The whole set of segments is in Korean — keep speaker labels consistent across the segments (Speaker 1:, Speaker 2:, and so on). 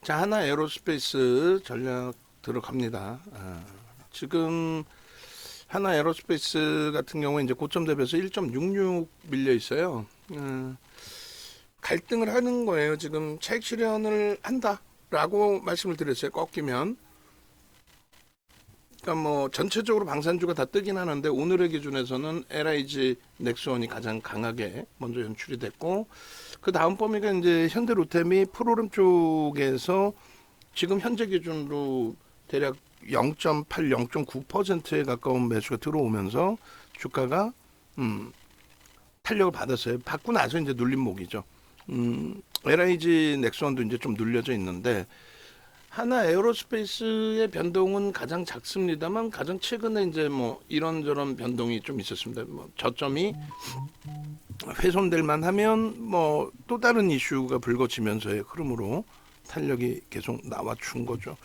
Speaker 1: 자, 하나 에어로스페이스 전략 들어갑니다. 지금 하나 에어로스페이스 같은 경우에 이제 고점 대비해서 1.66 밀려 있어요. 갈등을 하는 거예요. 지금 차익 실현을 한다라고 말씀을 드렸어요. 꺾이면. 그러니까 뭐 전체적으로 방산주가 다 뜨긴 하는데 오늘의 기준에서는 LIG 넥스원이 가장 강하게 먼저 연출이 됐고, 그 다음 범위가 이제 현대로템이 프로름 쪽에서 지금 현재 기준으로 대략 0.8, 0.9%에 가까운 매수가 들어오면서 주가가 탄력을 받았어요. 받고 나서 이제 눌림목이죠. LIG 넥스원도 이제 좀 눌려져 있는데, 하나 에어로스페이스의 변동은 가장 작습니다만 가장 최근에 이제 뭐 이런저런 변동이 좀 있었습니다. 뭐 저점이 훼손될 만하면 뭐 또 다른 이슈가 불거지면서의 흐름으로 탄력이 계속 나와준 거죠.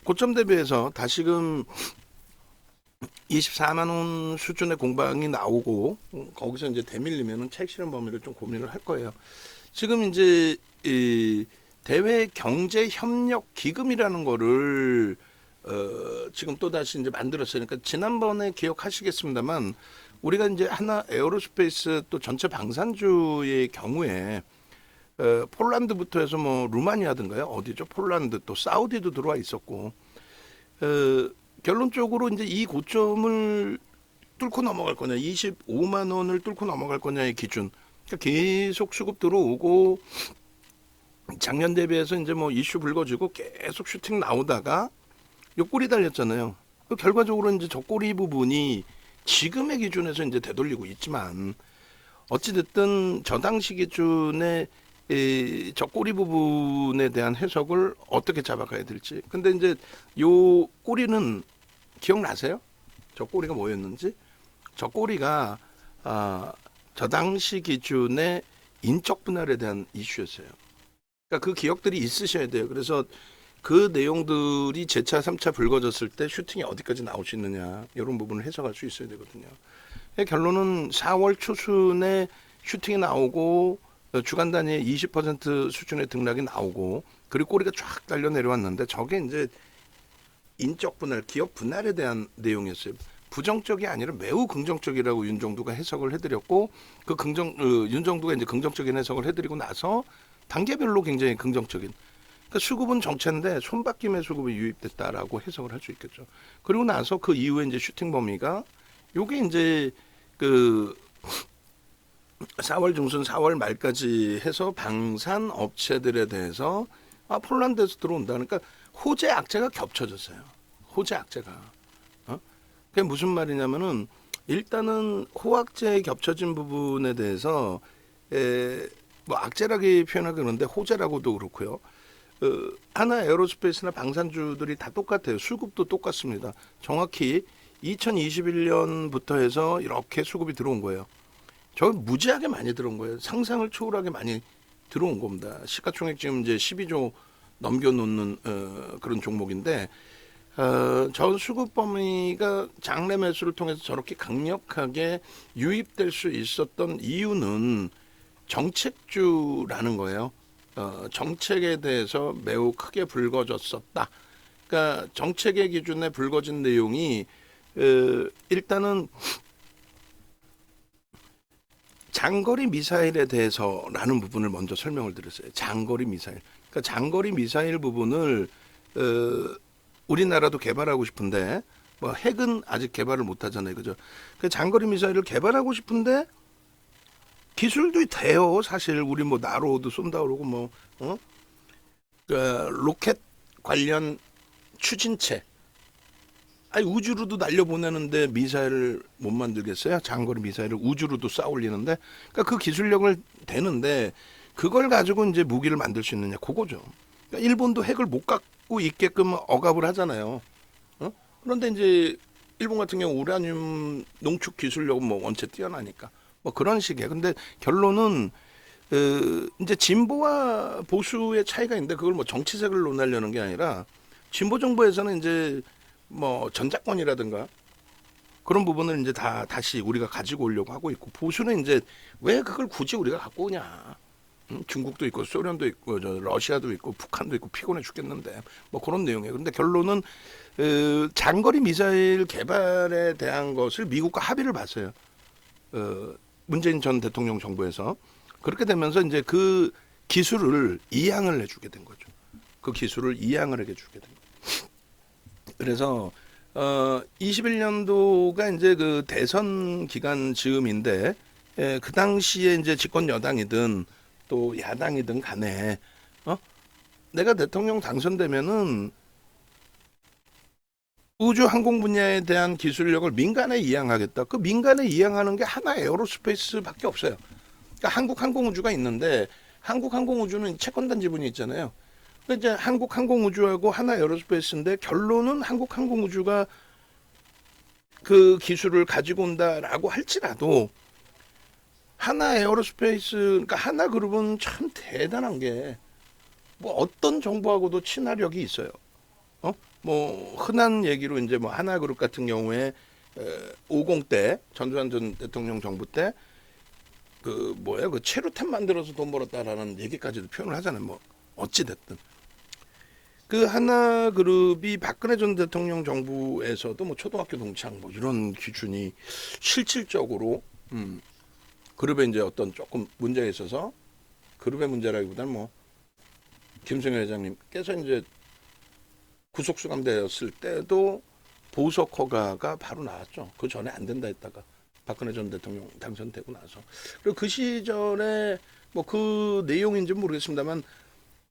Speaker 1: 고점 대비해서 다시금 24만 원 수준의 공방이 나오고 거기서 이제 대밀리면은 차익 실현 범위를 좀 고민을 할 거예요. 지금 이제 이 대외 경제 협력 기금이라는 거를 지금 또 다시 이제 만들었어요. 그러니까 지난번에 기억하시겠습니다만 우리가 이제 하나 에어로스페이스 또 전체 방산주의 경우에 폴란드부터 해서 뭐 루마니아든가요? 어디죠? 폴란드 또 사우디도 들어와 있었고 결론적으로 이제 이 고점을 뚫고 넘어갈 거냐, 25만 원을 뚫고 넘어갈 거냐의 기준. 그러니까 계속 수급 들어오고 작년 대비해서 이제 뭐 이슈 불거지고 계속 슈팅 나오다가 요 꼬리 달렸잖아요. 그 결과적으로 이제 저 꼬리 부분이 지금의 기준에서 이제 되돌리고 있지만 어찌됐든 저 당시 기준의 저 꼬리 부분에 대한 해석을 어떻게 잡아가야 될지. 근데 이제 요 꼬리는 기억나세요? 저 꼬리가 뭐였는지? 저 꼬리가 저 당시 기준의 인적 분할에 대한 이슈였어요. 그러니까 그 기억들이 있으셔야 돼요. 그래서 그 내용들이 제차, 3차 불거졌을 때 슈팅이 어디까지 나올 수 있느냐 이런 부분을 해석할 수 있어야 되거든요. 결론은 4월 초순에 슈팅이 나오고 주간 단위에 20% 수준의 등락이 나오고 그리고 꼬리가 쫙 달려 내려왔는데 저게 이제 인적 분할, 기업 분할에 대한 내용이었어요. 부정적이 아니라 매우 긍정적이라고 윤정두가 해석을 해드렸고 그 윤정두가 이제 긍정적인 해석을 해드리고 나서 단계별로 굉장히 긍정적인. 그러니까 수급은 정체인데 손바뀜의 수급이 유입됐다라고 해석을 할 수 있겠죠. 그리고 나서 그 이후에 이제 슈팅 범위가 요게 이제 그 4월 중순 4월 말까지 해서 방산 업체들에 대해서 폴란드에서 들어온다. 그러니까 호재 악재가 겹쳐졌어요. 호재 악재가. 그게 무슨 말이냐면은 일단은 호악재에 겹쳐진 부분에 대해서 뭐 악재라기 표현하기 그런데 호재라고도 그렇고요. 하나 에어로스페이스나 방산주들이 다 똑같아요. 수급도 똑같습니다. 정확히 2021년부터 해서 이렇게 수급이 들어온 거예요. 저 무지하게 많이 들어온 거예요. 상상을 초월하게 많이 들어온 겁니다. 시가총액 지금 이제 12조 넘겨놓는 그런 종목인데 저 수급 범위가 장래 매수를 통해서 저렇게 강력하게 유입될 수 있었던 이유는 정책주라는 거예요. 정책에 대해서 매우 크게 불거졌었다. 그러니까 정책의 기준에 불거진 내용이 일단은 장거리 미사일에 대해서라는 부분을 먼저 설명을 드렸어요. 장거리 미사일. 그러니까 장거리 미사일 부분을 우리나라도 개발하고 싶은데 뭐 핵은 아직 개발을 못 하잖아요. 그죠? 그 장거리 미사일을 개발하고 싶은데 기술도 돼요. 사실 우리 뭐 나로도 쏜다 그러고 뭐 로켓 관련 추진체. 아니 우주로도 날려보내는데 미사일을 못 만들겠어요? 장거리 미사일을 우주로도 쌓아 올리는데. 그러니까 그 기술력을 되는데 그걸 가지고 이제 무기를 만들 수 있느냐 그거죠. 그러니까 일본도 핵을 못 갖고 있게끔 억압을 하잖아요. 그런데 이제 일본 같은 경우 우라늄 농축 기술력은 뭐 원체 뛰어나니까 뭐 그런 식이에요. 근데 결론은 이제 진보와 보수의 차이가 있는데 그걸 뭐 정치색을 논하려는 게 아니라 진보 정부에서는 이제 뭐 전작권이라든가 그런 부분을 이제 다시 우리가 가지고 오려고 하고 있고 보수는 이제 왜 그걸 굳이 우리가 갖고 오냐. 중국도 있고 소련도 있고 러시아도 있고 북한도 있고 피곤해 죽겠는데 뭐 그런 내용이에요. 그런데 결론은 장거리 미사일 개발에 대한 것을 미국과 합의를 봤어요. 문재인 전 대통령 정부에서 그렇게 되면서 이제 그 기술을 이양을 해주게 된 거죠. 그 기술을 이양을 해주게 된 거죠. 그래서 21년도가 이제 그 대선 기간 즈음인데 그 당시에 이제 집권 여당이든 또 야당이든 간에 내가 대통령 당선되면은 우주 항공 분야에 대한 기술력을 민간에 이양하겠다. 그 민간에 이양하는 게 하나 에어로스페이스밖에 없어요. 그러니까 한국 항공우주가 있는데 한국 항공우주는 채권단 지분이 있잖아요. 그러니까 이제 한국 항공우주하고 하나 에어로스페이스인데 결론은 한국 항공우주가 그 기술을 가지고 온다라고 할지라도 하나 에어로스페이스, 그러니까 하나 그룹은 참 대단한 게 뭐 어떤 정부하고도 친화력이 있어요. 뭐 흔한 얘기로 이제 뭐 하나 그룹 같은 경우에 50 때 전두환 전 대통령 정부 때 그 뭐야 그 체류탄 만들어서 돈 벌었다라는 얘기까지도 표현을 하잖아요. 뭐 어찌 됐든 그 하나 그룹이 박근혜 전 대통령 정부에서도 뭐 초등학교 동창 뭐 이런 기준이 실질적으로 그룹에 이제 어떤 조금 문제가 있어서 그룹의 문제라기보다는 뭐 김승현 회장님께서 이제 구속 수감되었을 때도 보석 허가가 바로 나왔죠. 그 전에 안 된다 했다가 박근혜 전 대통령 당선되고 나서 그리고 그 시절에 뭐 그 내용인지 모르겠습니다만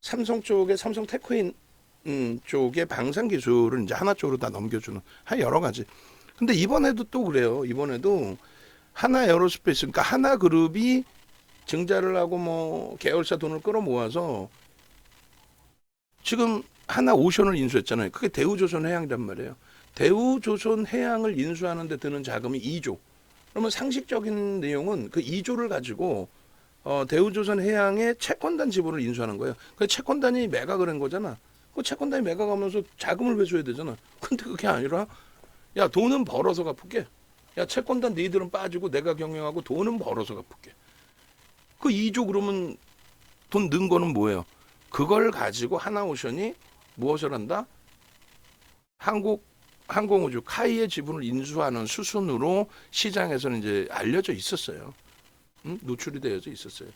Speaker 1: 삼성 쪽에 삼성 테크인 쪽의 방산 기술을 이제 하나 쪽으로 다 넘겨주는 한 여러 가지. 근데 이번에도 또 그래요. 이번에도 하나 에어로스페이스 그러니까 하나 그룹이 증자를 하고 뭐 계열사 돈을 끌어모아서 지금 하나 오션을 인수했잖아요. 그게 대우조선해양이란 말이에요. 대우조선해양을 인수하는 데 드는 자금이 2조. 그러면 상식적인 내용은 그 2조를 가지고 대우조선해양의 채권단 지분을 인수하는 거예요. 그 채권단이 매각을 한 거잖아. 그 채권단이 매각하면서 자금을 회수해야 되잖아. 근데 그게 아니라 야 돈은 벌어서 갚을게. 야 채권단 너희들은 빠지고 내가 경영하고 돈은 벌어서 갚을게. 그 2조 그러면 돈 넣은 거는 뭐예요? 그걸 가지고 하나오션이 무엇을 한다? 한국 항공우주 카이의 지분을 인수하는 수순으로 시장에서는 이제 알려져 있었어요. 노출이 되어져 있었어요.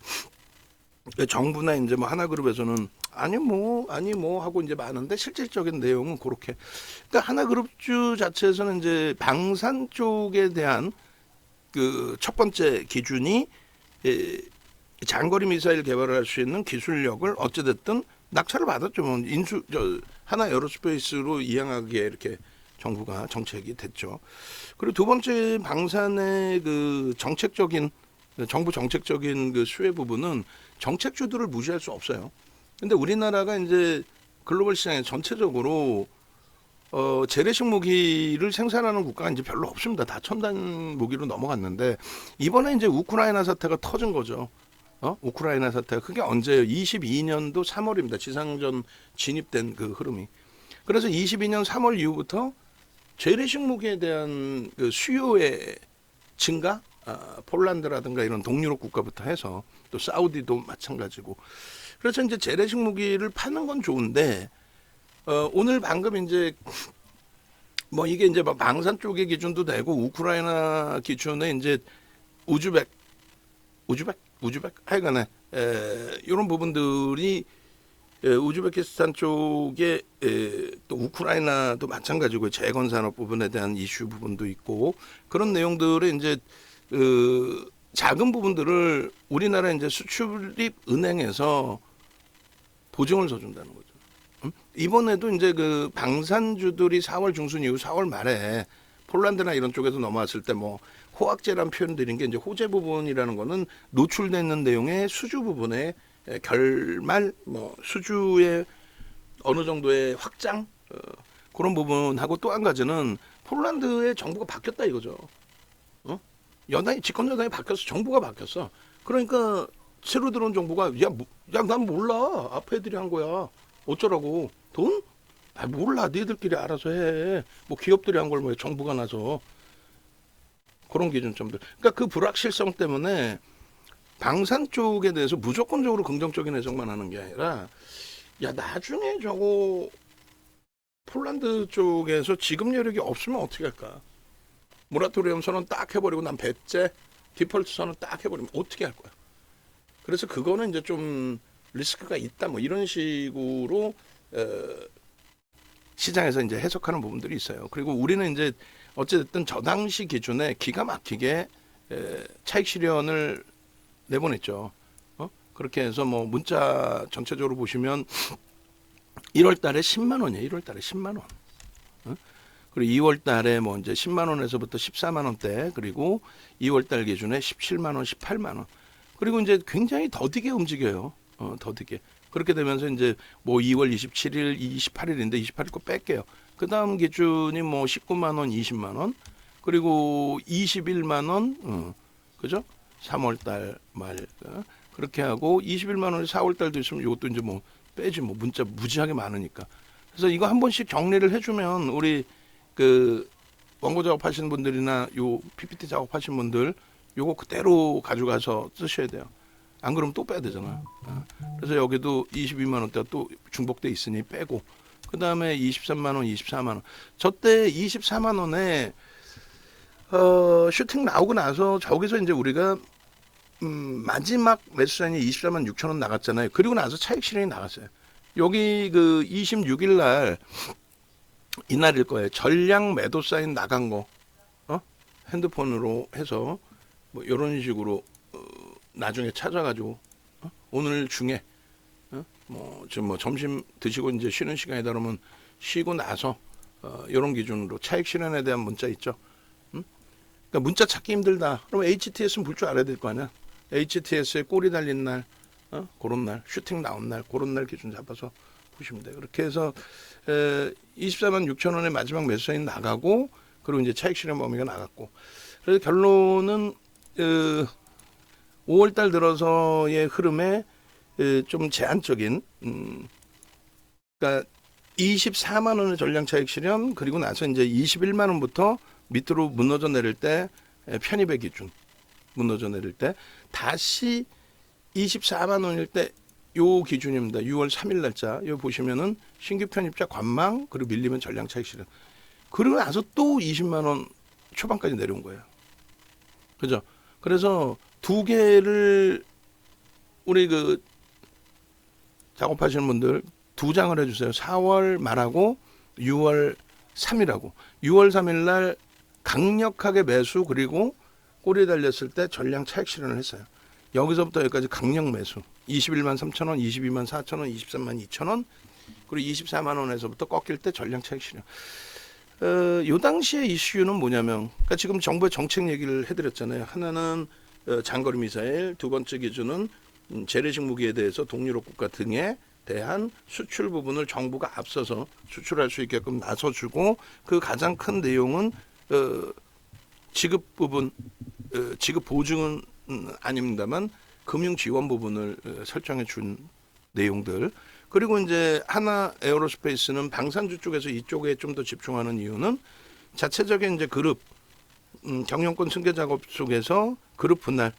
Speaker 1: 정부나 이제 뭐 하나그룹에서는 아니 뭐 하고 이제 많은데 실질적인 내용은 그렇게. 그러니까 하나그룹주 자체에서는 이제 방산 쪽에 대한 그 첫 번째 기준이 장거리 미사일 개발을 할 수 있는 기술력을 어찌됐든 낙찰을 받았죠. 뭐 하나 에어로스페이스로 이양하기에 이렇게 정부가 정책이 됐죠. 그리고 두 번째 방산의 그 정책적인 정부 정책적인 그 수혜 부분은 정책주들을 무시할 수 없어요. 근데 우리나라가 이제 글로벌 시장에 전체적으로 재래식 무기를 생산하는 국가가 이제 별로 없습니다. 다 첨단 무기로 넘어갔는데 이번에 이제 우크라이나 사태가 터진 거죠. 우크라이나 사태가 그게 언제예요? 22년도 3월입니다. 지상전 진입된 그 흐름이. 그래서 22년 3월 이후부터 재래식 무기에 대한 그 수요의 증가, 폴란드라든가 이런 동유럽 국가부터 해서 또 사우디도 마찬가지고. 그래서 이제 재래식 무기를 파는 건 좋은데 오늘 방금 이제 뭐 이게 이제 막 방산 쪽의 기준도 되고 우크라이나 기준에 이제 우즈벡 하여간에 이런 부분들이 우즈베키스탄 쪽에 또 우크라이나도 마찬가지고 재건 산업 부분에 대한 이슈 부분도 있고 그런 내용들을 이제 작은 부분들을 우리나라 이제 수출입 은행에서 보증을 서준다는 거죠. 이번에도 이제 그 방산주들이 4월 중순 이후 4월 말에 폴란드나 이런 쪽에서 넘어왔을 때 뭐 호황제란 표현 드린 게 이제 호재 부분이라는 거는 노출되어 있는 내용의 수주 부분에 결말 뭐 수주의 어느 정도의 확장 그런 부분하고 또 한 가지는 폴란드의 정부가 바뀌었다 이거죠. 여당이 집권 여당이 바뀌었어. 정부가 바뀌었어. 그러니까 새로 들어온 정부가 난 몰라. 앞에 애들이 한 거야. 어쩌라고. 돈? 몰라. 니들끼리 알아서 해. 뭐 기업들이 한 걸 뭐 정부가 나서. 그런 기준점들. 그러니까 그 불확실성 때문에 방산 쪽에 대해서 무조건적으로 긍정적인 해석만 하는 게 아니라 야 나중에 저거 폴란드 쪽에서 지급 여력이 없으면 어떻게 할까? 모라토리엄 선언 딱 해버리고 난 배째 디폴트 선언 딱 해버리면 어떻게 할 거야? 그래서 그거는 이제 좀 리스크가 있다 뭐 이런 식으로 시장에서 이제 해석하는 부분들이 있어요. 그리고 우리는 이제 어쨌든 저 당시 기준에 기가 막히게 차익 실현을 내보냈죠. 그렇게 해서 뭐 문자 전체적으로 보시면 1월 달에 10만 원이에요. 1월 달에 10만 원. 그리고 2월 달에 뭐 이제 10만 원에서부터 14만 원대, 그리고 2월 달 기준에 17만 원, 18만 원. 그리고 이제 굉장히 더디게 움직여요. 더디게. 그렇게 되면서 이제 뭐 2월 27일, 28일인데 28일 거 뺄게요. 그 다음 기준이 뭐 19만 원, 20만 원. 그리고 21만 원, 그죠? 3월 달 말. 그렇게 하고 21만 원이 4월 달도 있으면 이것도 이제 뭐 빼지 뭐 문자 무지하게 많으니까. 그래서 이거 한 번씩 정리를 해주면 우리 그 원고 작업하시는 분들이나 요 PPT 작업하시는 분들 요거 그대로 가져가서 쓰셔야 돼요. 안 그러면 또 빼야 되잖아. 그래서 여기도 22만 원대가 또 중복돼 있으니 빼고, 그 다음에 23만 원, 24만 원. 저때 24만 원에 슈팅 나오고 나서 저기서 이제 우리가 마지막 매수산이 24만 6천 원 나갔잖아요. 그리고 나서 차익 실현이 나갔어요. 여기 그 26일 날 이날일 거예요. 전량 매도 사인 나간 거, 핸드폰으로 해서 뭐 이런 식으로 나중에 찾아가지고 오늘 중에 뭐 지금 뭐 점심 드시고 이제 쉬는 시간이다 그러면 쉬고 나서 이런 기준으로 차익 실현에 대한 문자 있죠. 그러니까 문자 찾기 힘들다. 그러면 HTS는 볼 줄 알아야 될 거 아니야. HTS에 꼬리 달린 날, 그런 날, 슈팅 나온 날, 그런 날 기준 잡아서 보시면 돼요. 그렇게 해서 24만 6천 원의 마지막 매수사인 나가고, 그리고 이제 차익 실현 범위가 나갔고, 그래서 결론은 5월 달 들어서의 흐름에 좀 제한적인, 그러니까 24만 원의 전량 차익 실현, 그리고 나서 이제 21만 원부터 밑으로 무너져 내릴 때 편입의 기준 무너져 내릴 때 다시 24만 원일 때 요 기준입니다. 6월 3일 날짜 여기 보시면은 신규 편입자 관망, 그리고 밀리면 전량 차익 실현. 그리고 나서 또 20만 원 초반까지 내려온 거예요. 그죠? 그래서 두 개를 우리 그 작업하시는 분들 두 장을 해주세요. 4월 말하고 6월 3일하고 6월 3일 날 강력하게 매수, 그리고 꼬리에 달렸을 때 전량 차익 실현을 했어요. 여기서부터 여기까지 강력 매수. 21만 3천 원, 22만 4천 원, 23만 2천 원, 그리고 24만 원에서부터 꺾일 때 전량 차익 실현. 요 당시의 이슈는 뭐냐면, 그러니까 지금 정부의 정책 얘기를 해드렸잖아요. 하나는 장거리 미사일, 두 번째 기준은 재래식 무기에 대해서 동유럽 국가 등에 대한 수출 부분을 정부가 앞서서 수출할 수 있게끔 나서주고, 그 가장 큰 내용은 지급 부분, 지급 보증은 아닙니다만 금융 지원 부분을 설정해 준 내용들. 그리고 이제 하나 에어로스페이스는 방산주 쪽에서 이쪽에 좀 더 집중하는 이유는 자체적인 이제 그룹 경영권 승계 작업 속에서 그룹 분할을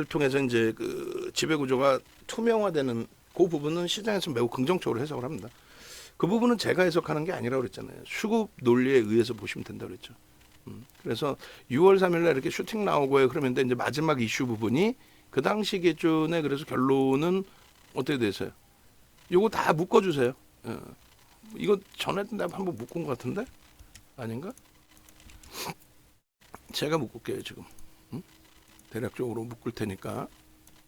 Speaker 1: 통해서 이제 그 지배 구조가 투명화되는 그 부분은 시장에서 매우 긍정적으로 해석을 합니다. 그 부분은 제가 해석하는 게 아니라고 그랬잖아요. 수급 논리에 의해서 보시면 된다고 그랬죠. 그래서 6월 3일 날 이렇게 슈팅 나오고요. 그러면 이제 마지막 이슈 부분이 그 당시 기준에, 그래서 결론은 어떻게 되세요? 요거 다 묶어주세요. 이거 전에도 내가 한번 묶은 것 같은데? 아닌가? 제가 묶을게요 지금. 대략적으로 묶을 테니까.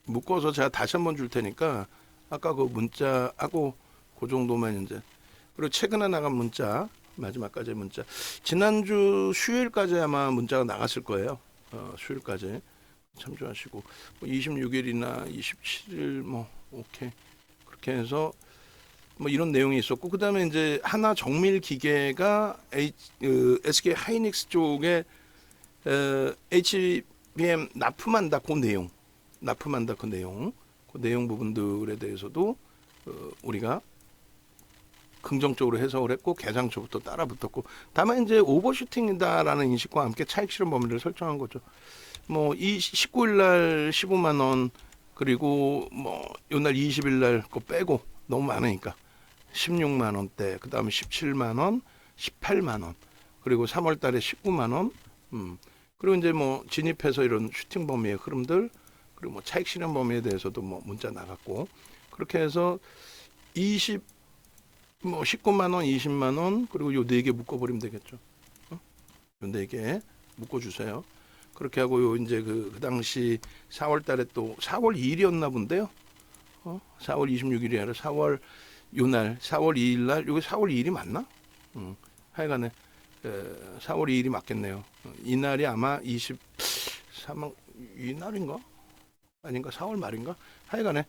Speaker 1: 묶어서 제가 다시 한번 줄 테니까 아까 그 문자하고 그 정도만 이제. 그리고 최근에 나간 문자, 마지막까지 문자. 지난주 수요일까지 아마 문자가 나갔을 거예요. 수요일까지 참조하시고 26일이나 27일 뭐 오케이 그렇게 해서 뭐 이런 내용이 있었고, 그 다음에 이제 하나 정밀 기계가 SK 하이닉스 쪽에 HBM 납품한다 그 내용, 납품한다 그 내용 부분들에 대해서도 우리가 긍정적으로 해석을 했고 개장초부터 따라 붙었고, 다만 이제 오버슈팅이다라는 인식과 함께 차익 실현 범위를 설정한 거죠. 뭐 이 19일 날 15만 원, 그리고 뭐 요날 20일 날 거 빼고 너무 많으니까 16만 원대, 그다음에 17만 원, 18만 원, 그리고 3월 달에 19만 원. 그리고 이제 뭐 진입해서 이런 슈팅 범위의 흐름들, 그리고 뭐 차익 실현 범위에 대해서도 뭐 문자 나갔고, 그렇게 해서 19만 원, 20만 원, 그리고 요 네 개 묶어 버리면 되겠죠. 요 네 개 묶어 주세요. 그렇게 하고 요 이제 그 당시 4월 달에 또 4월 2일이었나 본데요. 4월 26일이 아니라 4월 요날 4월 2일 날, 요게 4월 2일이 맞나? 하여간에 4월 2일이 맞겠네요. 이날이 아마 23만 이날인가? 아닌가? 4월 말인가? 하여간에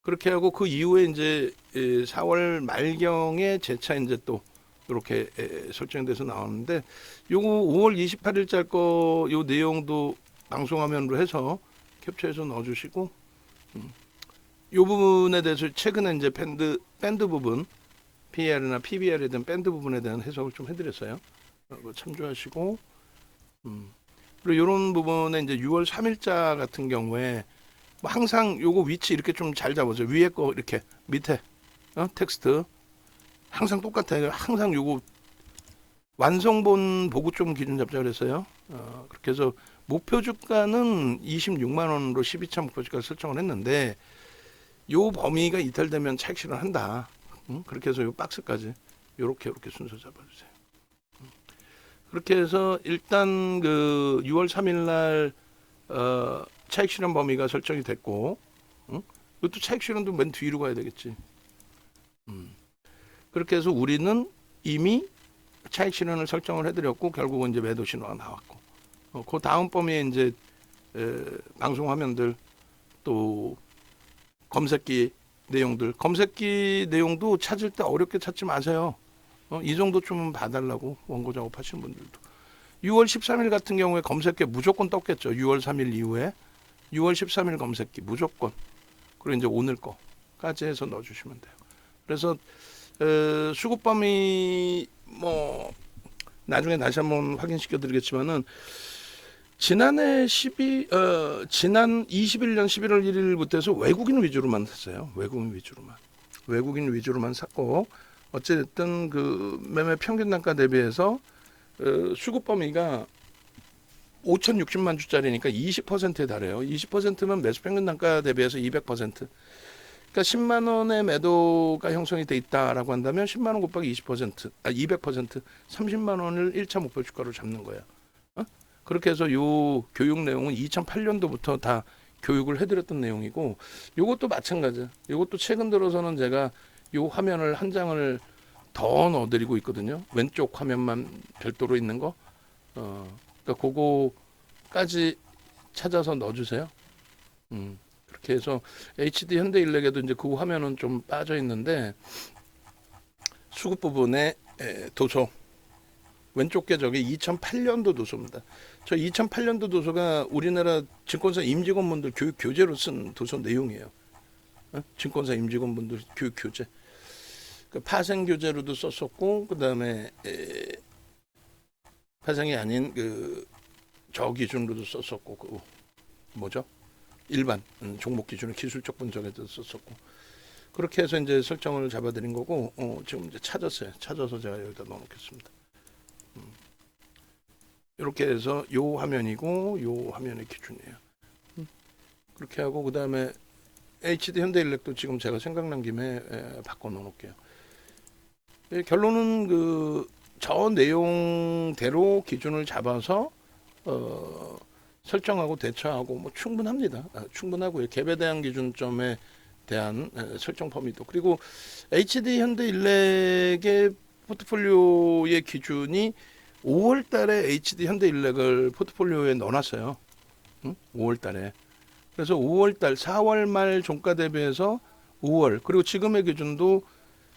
Speaker 1: 그렇게 하고 그 이후에 이제 4월 말경에 재차 이제 또 이렇게 설정돼서 나오는데, 요거 5월 28일자 거 요 내용도 방송화면으로 해서 캡처해서 넣어주시고, 요 부분에 대해서 최근에 이제 밴드 부분 PER이나 PBR에 대한 밴드 부분에 대한 해석을 좀 해드렸어요. 참조하시고, 그리고 이런 부분에 이제 6월 3일자 같은 경우에 뭐 항상 요거 위치 이렇게 좀 잘 잡아서 위에 거 이렇게 밑에 텍스트 항상 똑같아요. 항상 요거 완성본 보고 좀 기준 잡자 그랬어요. 그렇게 해서 목표 주가는 26만 원으로 12차 목표 주가 설정을 했는데, 요 범위가 이탈되면 차익 실현한다. 그렇게 해서 요 박스까지 요렇게 순서 잡아주세요. 그렇게 해서 일단 그 6월 3일 날 차익 실현 범위가 설정이 됐고, 이것도 차익 실현도 맨 뒤로 가야 되겠지. 그렇게 해서 우리는 이미 차익 실현을 설정을 해드렸고, 결국은 이제 매도 신호가 나왔고, 그 다음 범위에 이제 방송 화면들, 또 검색기 내용들, 검색기 내용도 찾을 때 어렵게 찾지 마세요. 이 정도 좀 봐달라고 원고 작업하시는 분들도. 6월 13일 같은 경우에 검색기 무조건 떴겠죠. 6월 3일 이후에 6월 13일 검색기 무조건. 그리고 이제 오늘 거까지 해서 넣어주시면 돼요. 그래서 수급 범위 뭐 나중에 다시 한번 확인시켜 드리겠지만은, 지난 21년 11월 1일부터 해서 외국인 위주로만 샀어요. 외국인 위주로만 샀고, 어쨌든 그 매매 평균 단가 대비해서 수급 범위가 5,060만 주짜리니까 20%에 달해요. 20%면 매수 평균 단가 대비해서 200%. 그러니까 10만 원의 매도가 형성이 돼 있다라고 한다면 10만 원 곱하기 200%, 30만 원을 1차 목표 주가로 잡는 거예요. 그렇게 해서 요 교육 내용은 2008년도부터 다 교육을 해드렸던 내용이고, 요것도 마찬가지. 요것도 최근 들어서는 제가 요 화면을 한 장을 더 넣어드리고 있거든요. 왼쪽 화면만 별도로 있는 거. 그러니까 그거까지 찾아서 넣어주세요. 그렇게 해서 HD 현대일렉에도 이제 그 화면은 좀 빠져 있는데, 수급 부분에 도서 왼쪽 게 저게 2008년도 도서입니다. 저 2008년도 도서가 우리나라 증권사 임직원분들 교육 교재로 쓴 도서 내용이에요. 증권사 임직원분들 교육 교재. 그 파생 교재로도 썼었고, 그 다음에 파생이 아닌 그 저 기준으로도 썼었고, 그 뭐죠? 일반 종목 기준의 기술적 분석에도 썼었고, 그렇게 해서 이제 설정을 잡아드린 거고, 지금 이제 찾았어요. 찾아서 제가 여기다 넣어놓겠습니다. 이렇게 해서 요 화면이고 요 화면의 기준이에요. 그렇게 하고, 그 다음에 HD 현대일렉도 지금 제가 생각난 김에 바꿔 놓을게요. 결론은 그 저 내용대로 기준을 잡아서 설정하고 대처하고 뭐 충분합니다. 충분하고요. 갭에 대한 기준점에 대한 설정 범위도, 그리고 HD 현대일렉의 포트폴리오의 기준이 5월 달에 HD 현대일렉을 포트폴리오에 넣어놨어요. 5월 달에. 그래서 5월 달 4월 말 종가 대비해서 5월, 그리고 지금의 기준도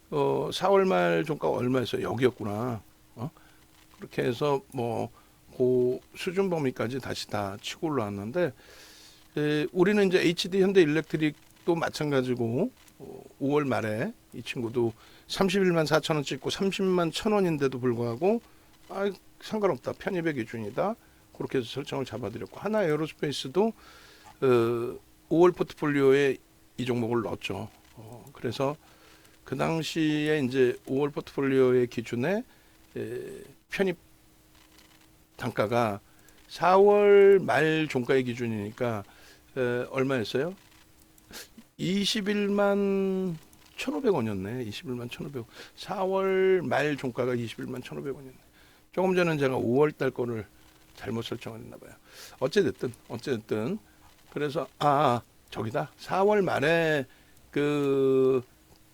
Speaker 1: 4월 말 종가가 얼마였어요? 여기였구나. 그렇게 해서 뭐 그 수준 범위까지 다시 다 치고 올라왔는데, 우리는 이제 HD 현대일렉트릭도 마찬가지고 5월 말에 이 친구도 31만 4천 원 찍고 30만 1천 원인데도 불구하고 상관없다, 편입의 기준이다, 그렇게 해서 설정을 잡아드렸고, 하나 에어로스페이스도 5월 포트폴리오에 이 종목을 넣었죠. 그래서 그 당시에 이제 5월 포트폴리오의 기준에 편입 단가가 4월 말 종가의 기준이니까 얼마였어요? 21만 1,500원이었네. 21만 1,500원. 4월 말 종가가 21만 1,500원이었네. 조금 전에 제가 5월 달 거를 잘못 설정을 했나 봐요. 어쨌든 그래서 저기다. 4월 말에 그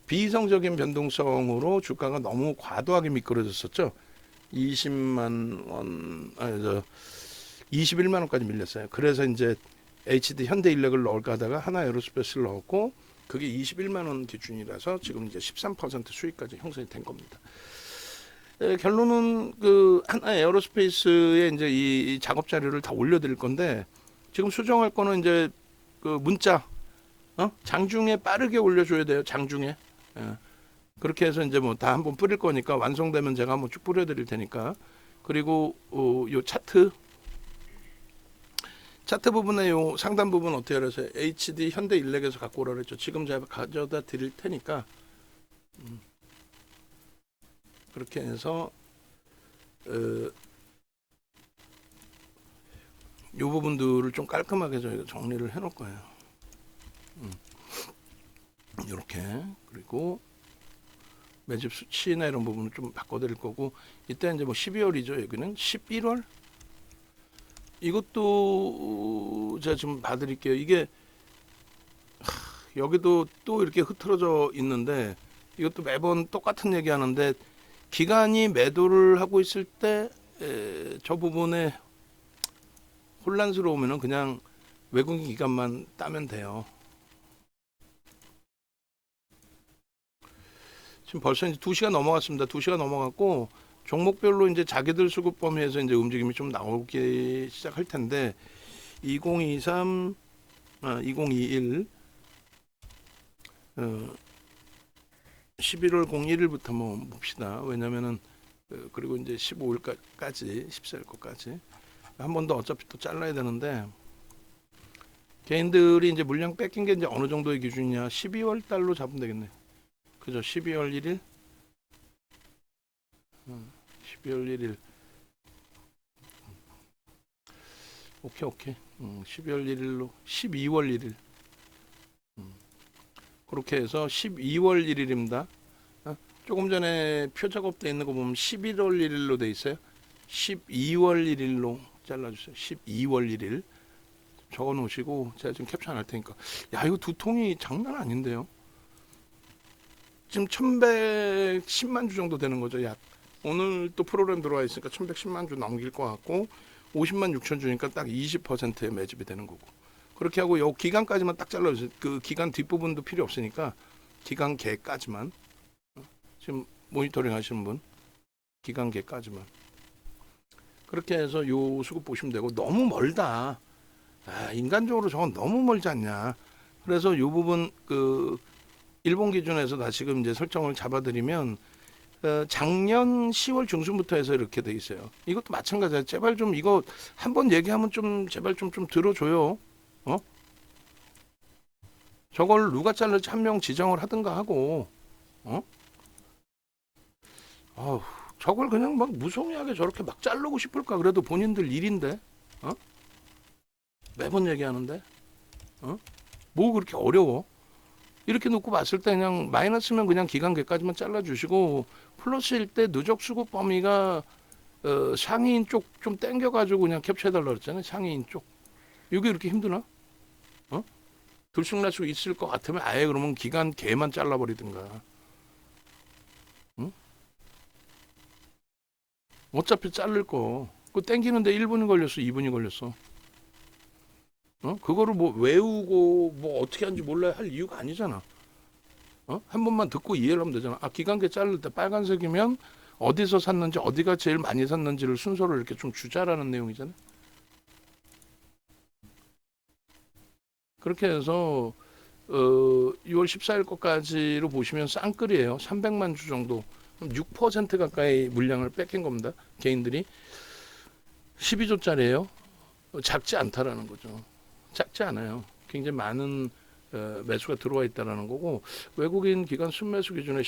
Speaker 1: 비이성적인 변동성으로 주가가 너무 과도하게 미끄러졌었죠. 20만 원, 21만 원까지 밀렸어요. 그래서 이제 HD 현대인력을 넣을까 하다가 하나 에어로스페이스를 넣었고, 그게 21만 원 기준이라서 지금 이제 13% 수익까지 형성이 된 겁니다. 결론은 그 하나 에어로스페이스에 이제 이 작업 자료를 다 올려드릴 건데, 지금 수정할 거는 이제 그 문자 장중에 빠르게 올려줘야 돼요. 장중에. 그렇게 해서 이제 뭐 다 한번 뿌릴 거니까 완성되면 제가 한번 쭉 뿌려드릴 테니까. 그리고 요 차트 부분에 요 상단 부분 어떻게 알아서 HD 현대인력에서 갖고 오라 그랬죠. 지금 제가 가져다 드릴 테니까 그렇게 해서 요 부분들을 좀 깔끔하게 저희가 정리를 해 놓을 거예요. 이렇게. 그리고 매집 수치나 이런 부분을 좀 바꿔드릴 거고, 이때 이제 뭐 12월이죠. 여기는 11월. 이것도 제가 좀 봐드릴게요. 이게 여기도 또 이렇게 흐트러져 있는데, 이것도 매번 똑같은 얘기 하는데, 기관이 매도를 하고 있을 때 저 부분에 혼란스러우면은 그냥 외국인 기관만 따면 돼요. 지금 벌써 이제 2시가 넘어갔습니다. 2시가 넘어갔고, 종목별로 이제 자기들 수급 범위에서 이제 움직임이 좀 나오기 시작할 텐데, 2021 11월 01일부터 한번 봅시다. 왜냐면은 그리고 이제 15일까지 14일 거까지 한 번 더 어차피 또 잘라야 되는데, 개인들이 이제 물량 뺏긴 게 이제 어느 정도의 기준이냐, 12월 달로 잡으면 되겠네. 그죠? 12월 1일 12월 1일 오케이 12월 1일로 12월 1일 그렇게 해서 12월 1일입니다. 조금 전에 표 작업돼 있는 거 보면 11월 1일로 돼 있어요. 12월 1일로 잘라주세요. 12월 1일 적어 놓으시고 제가 지금 캡처 안 할 테니까. 야, 이거 두 통이 장난 아닌데요. 지금 1110만 주 정도 되는 거죠. 약 오늘 또 프로그램 들어와 있으니까 1110만 주 넘길 것 같고, 50만 6천 주니까 딱 20%의 매집이 되는 거고. 그렇게 하고 요 기간까지만 딱 잘라주세요. 그 기간 뒷부분도 필요 없으니까 기간 개까지만. 지금 모니터링 하시는 분 기간 개까지만. 그렇게 해서 요 수급 보시면 되고, 너무 멀다. 인간적으로 저건 너무 멀지 않냐. 그래서 요 부분 그 일본 기준에서 다시금 이제 설정을 잡아드리면 작년 10월 중순부터 해서 이렇게 돼 있어요. 이것도 마찬가지야. 제발 좀 이거 한번 얘기하면 좀 제발 좀 들어줘요. 저걸 누가 잘를지 한 명 지정을 하든가 하고, 저걸 그냥 막 무성의하게 저렇게 막 자르고 싶을까? 그래도 본인들 일인데, 매번 얘기하는데, 뭐 그렇게 어려워? 이렇게 놓고 봤을 때 그냥 마이너스면 그냥 기간계까지만 잘라주시고, 플러스일 때 누적 수급 범위가 상위인 쪽 좀 땡겨가지고 그냥 캡처해달라 그랬잖아요. 상위인 쪽. 이게 이렇게 힘드나? 들쑥날 수 있을 것 같으면 아예 그러면 기간 개만 잘라버리든가. 어차피 자를 거. 그거 땡기는데 1분이 걸렸어, 2분이 걸렸어. 그거를 뭐 외우고 뭐 어떻게 하는지 몰라야 할 이유가 아니잖아. 한 번만 듣고 이해를 하면 되잖아. 기간계 자를 때 빨간색이면 어디서 샀는지, 어디가 제일 많이 샀는지를 순서를 이렇게 좀 주자라는 내용이잖아. 그렇게 해서 6월 14일 것까지로 보시면 쌍끌이에요. 300만 주 정도. 6% 가까이 물량을 뺏긴 겁니다. 개인들이 12조짜리예요. 작지 않다라는 거죠. 작지 않아요. 굉장히 많은 매수가 들어와 있다라는 거고, 외국인 기관 순매수 기준에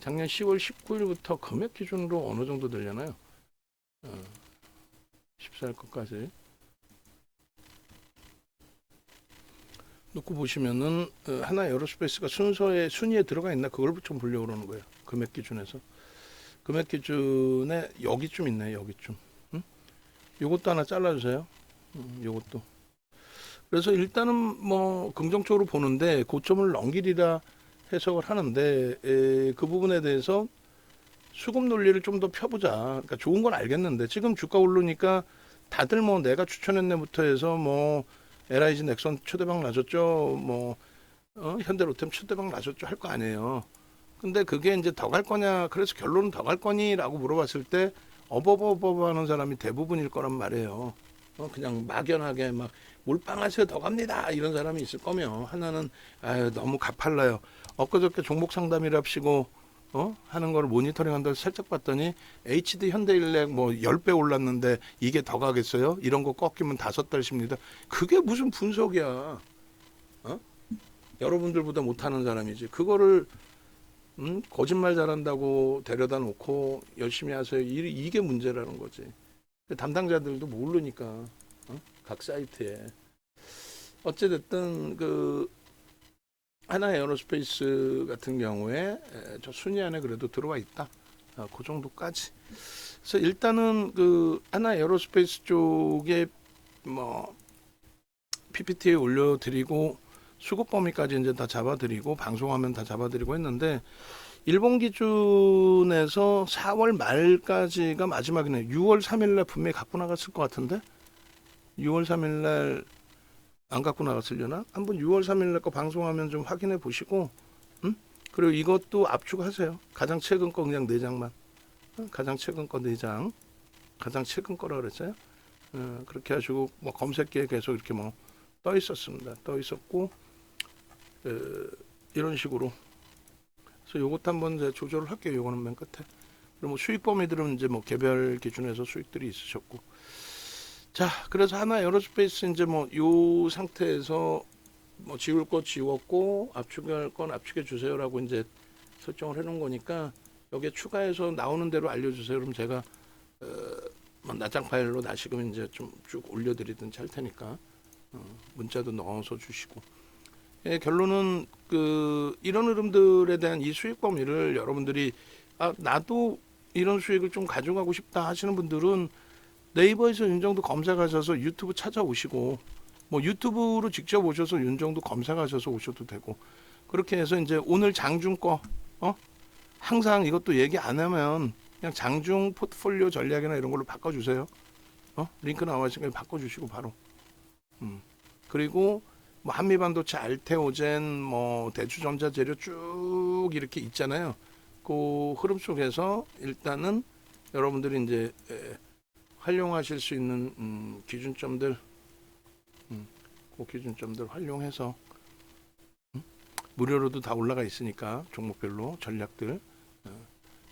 Speaker 1: 작년 10월 19일부터 금액 기준으로 어느 정도 되려나요? 14일 것까지 놓고 보시면은 하나 에어로스페이스가 순위에 들어가 있나 그걸 좀 보려고 그러는 거예요. 금액 기준에서. 금액 기준에 여기쯤 있네. 여기쯤. 응? 요것도 하나 잘라주세요. 요것도. 그래서 일단은 뭐 긍정적으로 보는데 고점을 넘기리라 해석을 하는데 그 부분에 대해서 수급 논리를 좀 더 펴보자. 그러니까 좋은 건 알겠는데 지금 주가 오르니까 다들 뭐 내가 추천했네부터 해서 뭐 LIG 넥선 초대박 나셨죠. 뭐 현대로템 초대박 나셨죠 할 거 아니에요. 근데 그게 이제 더 갈 거냐? 그래서 결론은 더 갈 거니라고 물어봤을 때 어버버버 하는 사람이 대부분일 거란 말이에요. 그냥 막연하게 막 몰빵하세요 더 갑니다 이런 사람이 있을 거면 하나는 아유 너무 가팔라요. 엊그저께 종목 상담이랍시고 하는 걸 모니터링 한다고 살짝 봤더니 HD 현대일렉 뭐 10배 올랐는데 이게 더 가겠어요? 이런 거 꺾이면 5달십니다. 그게 무슨 분석이야? 여러분들보다 못하는 사람이지. 그거를 거짓말 잘한다고 데려다 놓고 열심히 하세요. 이게 문제라는 거지. 담당자들도 모르니까 각 사이트에 어찌됐든 그 하나 에어로스페이스 같은 경우에 저 순위 안에 그래도 들어와 있다. 그 정도까지. 그래서 일단은 그 하나 에어로스페이스 쪽에 뭐 PPT에 올려드리고 수급 범위까지 이제 다 잡아드리고 방송하면 다 잡아드리고 했는데 일본 기준에서 4월 말까지가 마지막이네. 6월 3일날 분명히 갖고 나갔을 것 같은데 6월 3일날 안 갖고 나갔으려나? 한번 6월 3일날 거 방송하면 좀 확인해 보시고 그리고 이것도 압축하세요. 가장 최근 거 그냥 4장만. 가장 최근 거 4장. 가장 최근 거라 그랬어요. 그렇게 하시고 뭐 검색기에 계속 이렇게 뭐 떠 있었습니다. 떠 있었고 이런 식으로. 그래서 요것도 한번 이제 조절을 할게요. 요거는 맨 끝에. 그리고 뭐 수익 범위들은 이제 뭐 개별 기준에서 수익들이 있으셨고. 자, 그래서 하나 에어로스페이스 이제 뭐 요 상태에서 뭐 지울 거 지웠고 압축할 건 압축해 주세요라고 이제 설정을 해 놓은 거니까 여기에 추가해서 나오는 대로 알려주세요. 그럼 제가 뭐 낱장 파일로 다시금 이제 좀 쭉 올려드리든지 할 테니까 문자도 넣어서 주시고. 예, 결론은 그 이런 흐름들에 대한 이 수익 범위를 여러분들이 나도 이런 수익을 좀 가져가고 싶다 하시는 분들은 네이버에서 윤정도 검색하셔서 유튜브 찾아오시고 뭐 유튜브로 직접 오셔서 윤정도 검색하셔서 오셔도 되고 그렇게 해서 이제 오늘 장중 거 항상 이것도 얘기 안 하면 그냥 장중 포트폴리오 전략이나 이런 걸로 바꿔주세요. 링크 나와 있으니까 바꿔주시고 바로. 그리고 뭐 한미반도체, 알테오젠, 뭐 대추전자재료 쭉 이렇게 있잖아요. 그 흐름 속에서 일단은 여러분들이 이제 활용하실 수 있는 기준점들, 그 기준점들 활용해서 무료로도 다 올라가 있으니까 종목별로 전략들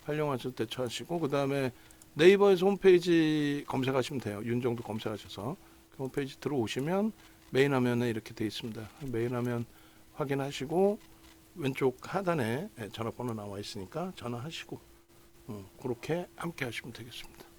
Speaker 1: 활용하셔서 대처하시고 그 다음에 네이버에서 홈페이지 검색하시면 돼요. 윤정도 검색하셔서 그 홈페이지 들어오시면 메인 화면에 이렇게 되어 있습니다. 메인 화면 확인하시고 왼쪽 하단에 전화번호 나와 있으니까 전화하시고 그렇게 함께 하시면 되겠습니다.